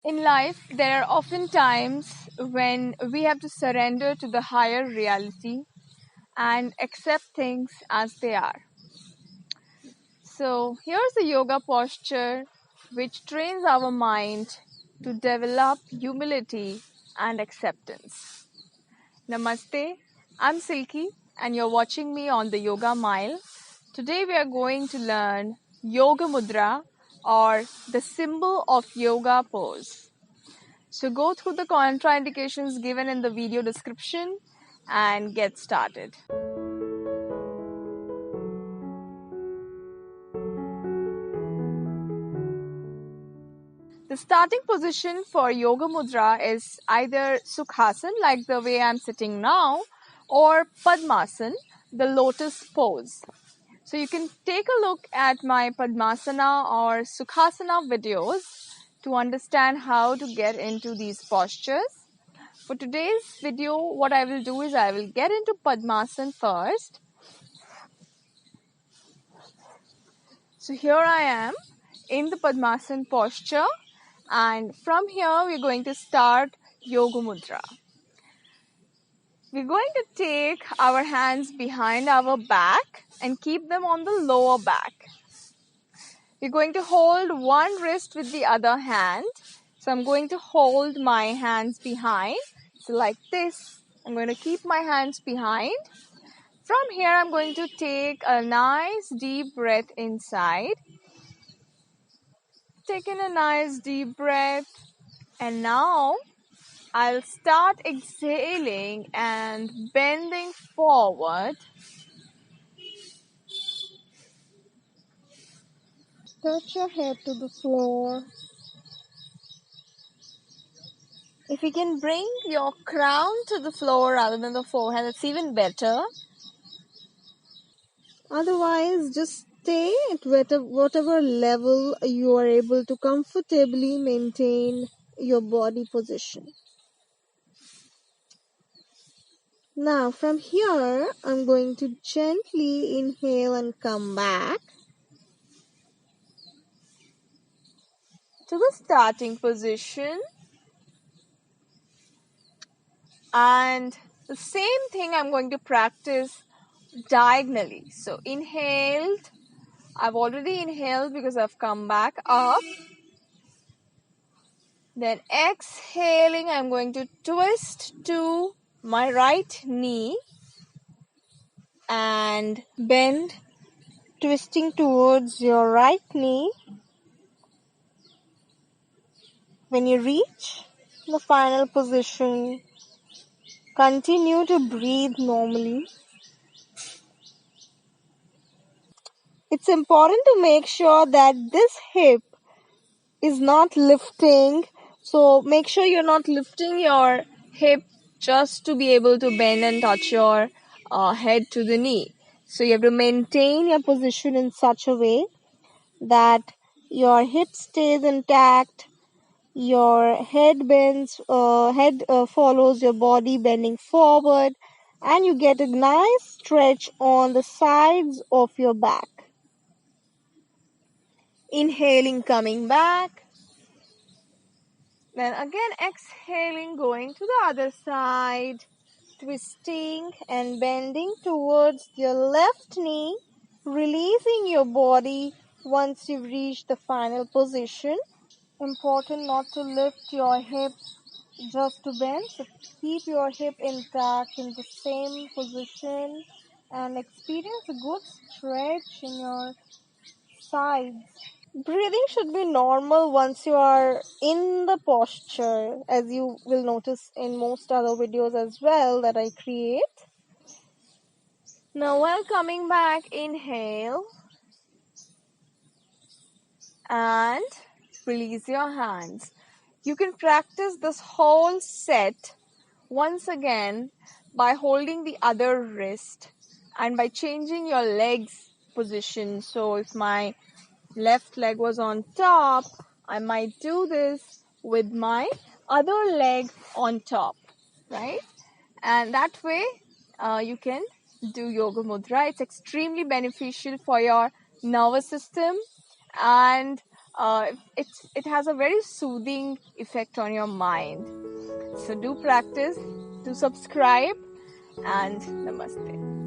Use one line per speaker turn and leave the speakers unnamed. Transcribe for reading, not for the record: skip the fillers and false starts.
In life, there are often times when we have to surrender to the higher reality and accept things as they are. So, here's a yoga posture which trains our mind to develop humility and acceptance. Namaste, I'm Silky, and you're watching me on the Yoga Mile. Today, we are going to learn Yogamudra, or the symbol of yoga pose. So go through the contraindications given in the video description and get started. The starting position for Yoga Mudra is either Sukhasana, like the way I'm sitting now, or Padmasana, the lotus pose. So you can take a look at my Padmasana or Sukhasana videos to understand how to get into these postures. For today's video, what I will do is I will get into Padmasana first. So here I am in the Padmasana posture, and from here we're going to start Yoga Mudra. We're going to take our hands behind our back and keep them on the lower back. We're going to hold one wrist with the other hand. So I'm going to hold my hands behind. So like this, I'm going to keep my hands behind. From here, I'm going to take a nice deep breath inside. Taking a nice deep breath. And now, I'll start exhaling and bending forward. Touch your head to the floor. If you can bring your crown to the floor rather than the forehead, it's even better. Otherwise, just stay at whatever level you are able to comfortably maintain your body position. Now, from here, I'm going to gently inhale and come back to the starting position. And the same thing I'm going to practice diagonally. So inhaled, I've already inhaled because I've come back up. Then exhaling, I'm going to twist to my right knee and bend, twisting towards your right knee. When you reach the final position, continue to breathe normally. It's important to make sure that this hip is not lifting. So make sure you're not lifting your hip just to be able to bend and touch your head to the knee. So you have to maintain your position in such a way that your hip stays intact, your head bends, follows your body bending forward, and you get a nice stretch on the sides of your back. Inhaling, coming back. Then again exhaling, going to the other side, twisting and bending towards your left knee, releasing your body once you've reached the final position. Important not to lift your hip just to bend, so keep your hip intact in the same position and experience a good stretch in your sides. Breathing should be normal once you are in the posture, as you will notice in most other videos as well that I create. Now while coming back, inhale and release your hands. You can practice this whole set once again by holding the other wrist and by changing your legs position. So if my left leg was on top, I might do this with my other leg on top, right? And that way you can do Yoga Mudra. It's extremely beneficial for your nervous system and it has a very soothing effect on your mind. So do practice, do subscribe, and namaste.